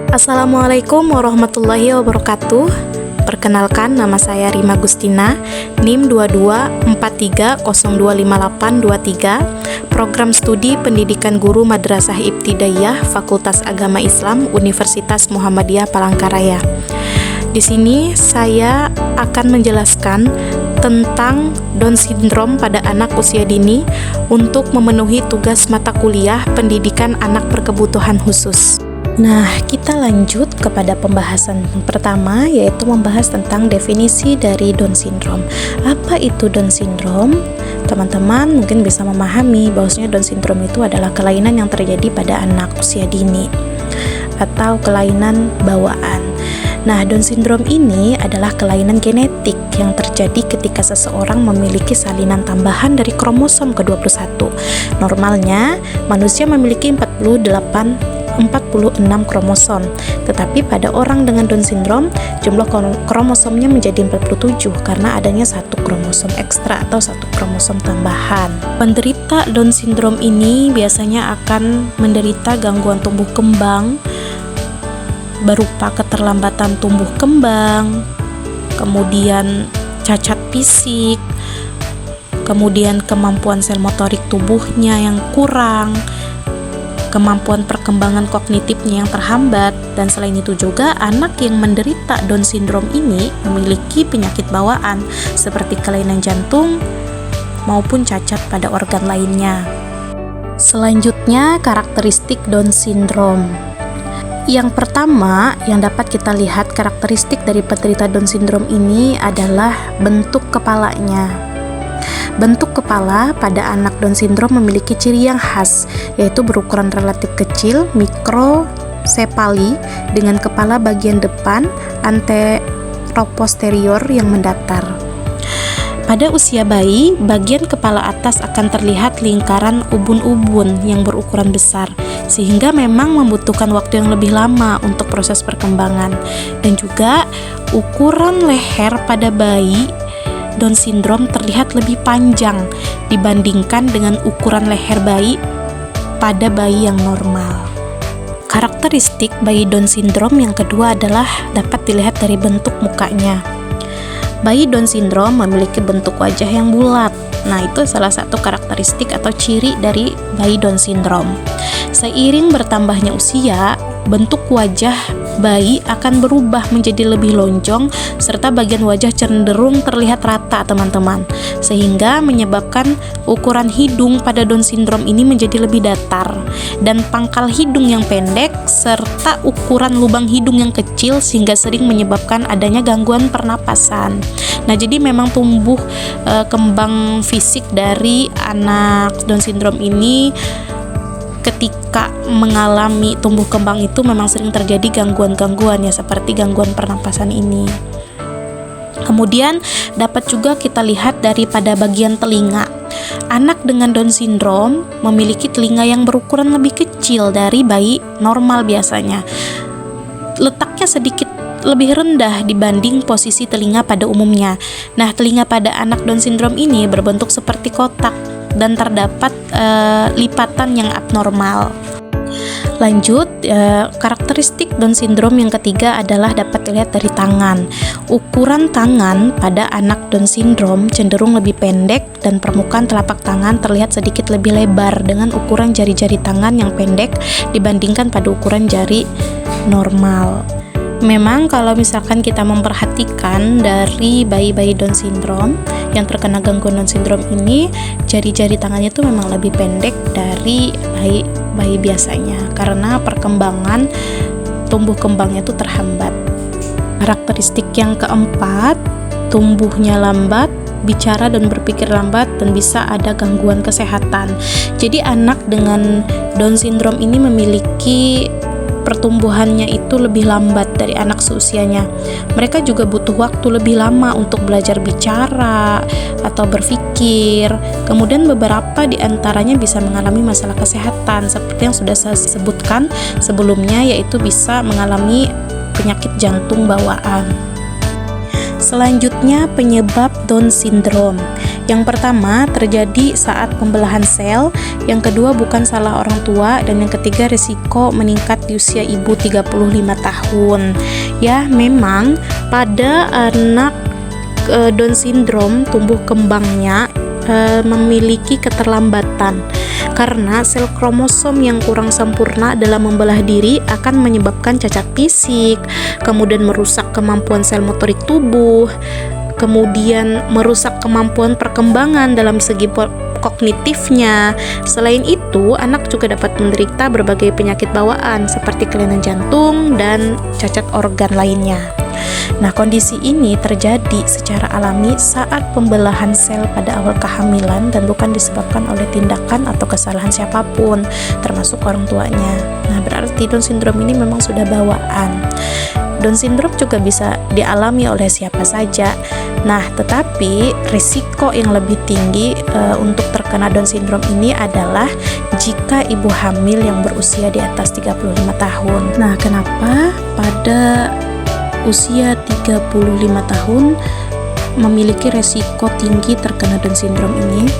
Assalamualaikum warahmatullahi wabarakatuh. Perkenalkan, nama saya Rima Gustina, NIM 2243025823, Program Studi Pendidikan Guru Madrasah Ibtidaiyah Fakultas Agama Islam Universitas Muhammadiyah Palangkaraya. Di sini saya akan menjelaskan tentang Down Syndrome pada anak usia dini untuk memenuhi tugas mata kuliah pendidikan anak berkebutuhan khusus. Nah, kita lanjut kepada pembahasan pertama, yaitu membahas tentang definisi dari Down Syndrome. Apa itu Down Syndrome? Teman-teman mungkin bisa memahami bahwasanya Down Syndrome itu adalah kelainan yang terjadi pada anak usia dini atau kelainan bawaan. Nah, Down Syndrome ini adalah kelainan genetik yang terjadi ketika seseorang memiliki salinan tambahan dari kromosom ke-21. Normalnya, manusia memiliki 46 kromosom, tetapi pada orang dengan Down Syndrome jumlah kromosomnya menjadi 47 karena adanya satu kromosom ekstra atau satu kromosom tambahan. Penderita Down Syndrome ini biasanya akan menderita gangguan tumbuh kembang berupa keterlambatan tumbuh kembang, kemudian cacat fisik, kemudian kemampuan sel motorik tubuhnya yang kurang, kemampuan perkembangan kognitifnya yang terhambat, dan selain itu juga anak yang menderita Down Syndrome ini memiliki penyakit bawaan seperti kelainan jantung maupun cacat pada organ lainnya. Selanjutnya, karakteristik Down Syndrome. Yang pertama yang dapat kita lihat karakteristik dari penderita Down Syndrome ini adalah bentuk kepalanya. Bentuk kepala pada anak Down Syndrome memiliki ciri yang khas, yaitu berukuran relatif kecil, mikrosefali, dengan kepala bagian depan anteroposterior yang mendatar. Pada usia bayi, bagian kepala atas akan terlihat lingkaran ubun-ubun yang berukuran besar, sehingga memang membutuhkan waktu yang lebih lama untuk proses perkembangan. Dan juga ukuran leher pada bayi Down Syndrome terlihat lebih panjang dibandingkan dengan ukuran leher bayi pada bayi yang normal. Karakteristik bayi Down Syndrome yang kedua adalah dapat dilihat dari bentuk mukanya. Bayi Down Syndrome memiliki bentuk wajah yang bulat. Nah, itu salah satu karakteristik atau ciri dari bayi Down Syndrome. Seiring bertambahnya usia, bentuk wajah bayi akan berubah menjadi lebih lonjong serta bagian wajah cenderung terlihat rata, teman-teman, sehingga menyebabkan ukuran hidung pada Down Syndrome ini menjadi lebih datar dan pangkal hidung yang pendek serta ukuran lubang hidung yang kecil sehingga sering menyebabkan adanya gangguan pernapasan. Nah, jadi memang tumbuh kembang fisik dari anak Down Syndrome ini ketika mengalami tumbuh kembang itu memang sering terjadi gangguan-gangguan ya, seperti gangguan pernapasan ini. Kemudian dapat juga kita lihat daripada bagian telinga. Anak dengan Down Syndrome memiliki telinga yang berukuran lebih kecil dari bayi normal biasanya. Letaknya sedikit lebih rendah dibanding posisi telinga pada umumnya. Nah, telinga pada anak Down Syndrome ini berbentuk seperti kotak dan terdapat lipatan yang abnormal. Lanjut, karakteristik Down Syndrome yang ketiga adalah dapat dilihat dari tangan. Ukuran tangan pada anak Down Syndrome cenderung lebih pendek dan permukaan telapak tangan terlihat sedikit lebih lebar dengan ukuran jari-jari tangan yang pendek dibandingkan pada ukuran jari normal. Memang kalau misalkan kita memperhatikan dari bayi-bayi Down Syndrome yang terkena gangguan Down Syndrome ini, jari-jari tangannya itu memang lebih pendek dari bayi biasanya karena perkembangan tumbuh kembangnya itu terhambat. Karakteristik yang keempat, tumbuhnya lambat, bicara dan berpikir lambat, dan bisa ada gangguan kesehatan. Jadi anak dengan Down Syndrome ini memiliki pertumbuhannya itu lebih lambat dari anak seusianya. Mereka juga butuh waktu lebih lama untuk belajar bicara atau berpikir. Kemudian beberapa di antaranya bisa mengalami masalah kesehatan seperti yang sudah saya sebutkan sebelumnya, yaitu bisa mengalami penyakit jantung bawaan. Selanjutnya, penyebab Down Syndrome. Yang pertama terjadi saat pembelahan sel, yang kedua bukan salah orang tua, dan yang ketiga risiko meningkat di usia ibu 35 tahun. Ya, memang pada anak Down syndrome tumbuh kembangnya memiliki keterlambatan karena sel kromosom yang kurang sempurna dalam membelah diri akan menyebabkan cacat fisik, kemudian merusak kemampuan sel motorik tubuh, kemudian merusak kemampuan perkembangan dalam segi kognitifnya. Selain itu, anak juga dapat menderita berbagai penyakit bawaan seperti kelainan jantung dan cacat organ lainnya. Nah, kondisi ini terjadi secara alami saat pembelahan sel pada awal kehamilan dan bukan disebabkan oleh tindakan atau kesalahan siapapun, termasuk orang tuanya. Nah, berarti Down syndrome ini memang sudah bawaan. Down syndrome juga bisa dialami oleh siapa saja. Nah, tetapi risiko yang lebih tinggi untuk terkena Down syndrome ini adalah jika ibu hamil yang berusia di atas 35 tahun. Nah, kenapa pada usia 35 tahun memiliki resiko tinggi terkena Down syndrome ini?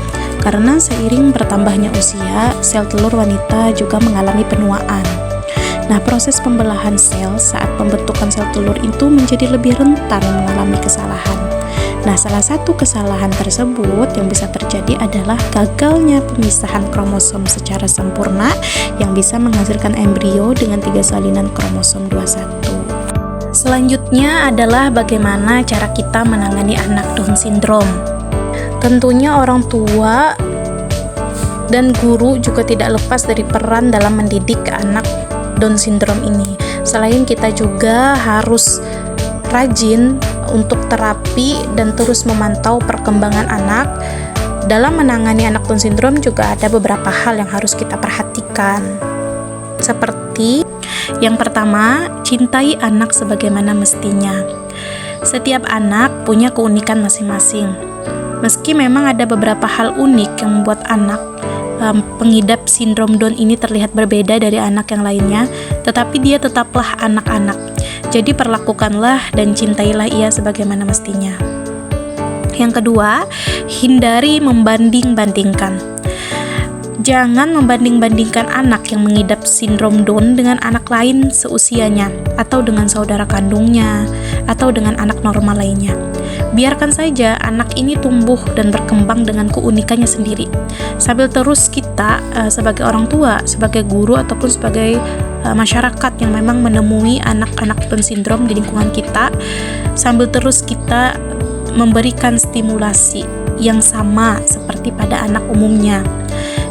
Karena seiring bertambahnya usia, sel telur wanita juga mengalami penuaan. Nah, proses pembelahan sel saat pembentukan sel telur itu menjadi lebih rentan mengalami kesalahan. Nah, salah satu kesalahan tersebut yang bisa terjadi adalah gagalnya pemisahan kromosom secara sempurna yang bisa menghasilkan embrio dengan 3 salinan kromosom 21. Selanjutnya adalah bagaimana cara kita menangani anak Down syndrome. Tentunya orang tua dan guru juga tidak lepas dari peran dalam mendidik anak Down syndrome ini. Selain kita juga harus rajin untuk terapi dan terus memantau perkembangan anak. Dalam menangani anak Down syndrome juga ada beberapa hal yang harus kita perhatikan. Seperti yang pertama, cintai anak sebagaimana mestinya. Setiap anak punya keunikan masing-masing. Meski memang ada beberapa hal unik yang membuat anak pengidap sindrom Down ini terlihat berbeda dari anak yang lainnya, tetapi dia tetaplah anak-anak. Jadi perlakukanlah dan cintailah ia sebagaimana mestinya. Yang kedua, hindari membanding-bandingkan. Jangan membanding-bandingkan anak yang mengidap sindrom Down dengan anak lain seusianya, atau dengan saudara kandungnya, atau dengan anak normal lainnya. Biarkan saja anak ini tumbuh dan berkembang dengan keunikannya sendiri. Sambil terus kita sebagai orang tua, sebagai guru, ataupun sebagai masyarakat yang memang menemui anak-anak Down syndrome di lingkungan kita, sambil terus kita memberikan stimulasi yang sama seperti pada anak umumnya.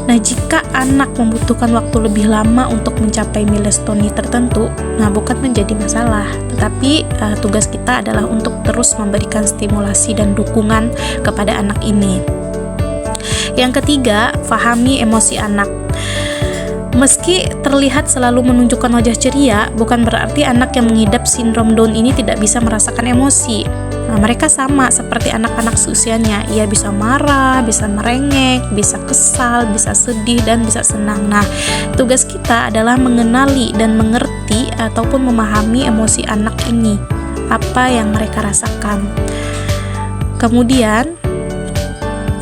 Nah, jika anak membutuhkan waktu lebih lama untuk mencapai milestone tertentu, nah bukan menjadi masalah, tetapi tugas kita adalah untuk terus memberikan stimulasi dan dukungan kepada anak ini. Yang ketiga, pahami emosi anak. Meski terlihat selalu menunjukkan wajah ceria, bukan berarti anak yang mengidap sindrom Down ini tidak bisa merasakan emosi. Nah, mereka sama seperti anak-anak seusianya. Ia bisa marah, bisa merengek, bisa kesal, bisa sedih, dan bisa senang. Nah, tugas kita adalah mengenali dan mengerti ataupun memahami emosi anak ini, apa yang mereka rasakan. Kemudian,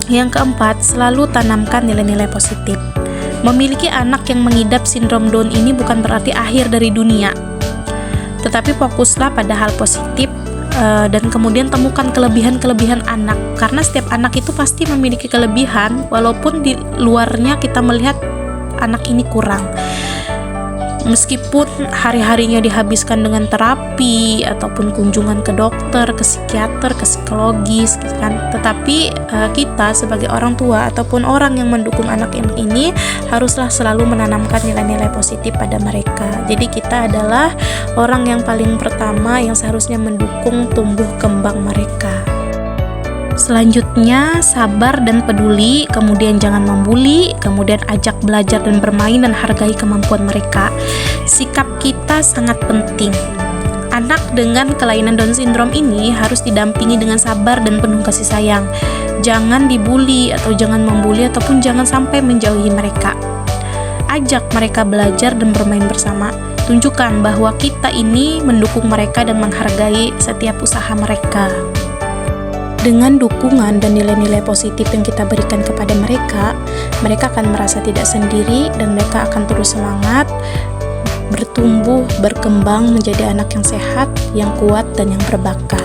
yang keempat, selalu tanamkan nilai-nilai positif. Memiliki anak yang mengidap sindrom Down ini bukan berarti akhir dari dunia, tetapi fokuslah pada hal positif dan kemudian temukan kelebihan-kelebihan anak, karena setiap anak itu pasti memiliki kelebihan walaupun di luarnya kita melihat anak ini kurang. Meskipun hari-harinya dihabiskan dengan terapi ataupun kunjungan ke dokter, ke psikiater, ke psikologis, gitu kan. Tetapi kita sebagai orang tua ataupun orang yang mendukung anak ini haruslah selalu menanamkan nilai-nilai positif pada mereka. Jadi kita adalah orang yang paling pertama yang seharusnya mendukung tumbuh kembang mereka. Selanjutnya, sabar dan peduli, kemudian jangan membuli, kemudian ajak belajar dan bermain dan hargai kemampuan mereka. Sikap kita sangat penting. Anak dengan kelainan Down syndrome ini harus didampingi dengan sabar dan penuh kasih sayang. Jangan dibully atau jangan membuli ataupun jangan sampai menjauhi mereka. Ajak mereka belajar dan bermain bersama. Tunjukkan bahwa kita ini mendukung mereka dan menghargai setiap usaha mereka. Dengan dukungan dan nilai-nilai positif yang kita berikan kepada mereka, mereka akan merasa tidak sendiri dan mereka akan terus semangat bertumbuh, berkembang menjadi anak yang sehat, yang kuat, dan yang berbakat.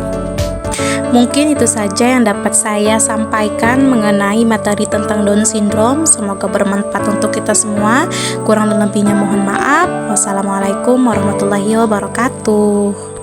Mungkin itu saja yang dapat saya sampaikan mengenai materi tentang Down Syndrome. Semoga bermanfaat untuk kita semua. Kurang dan lebihnya mohon maaf. Wassalamualaikum warahmatullahi wabarakatuh.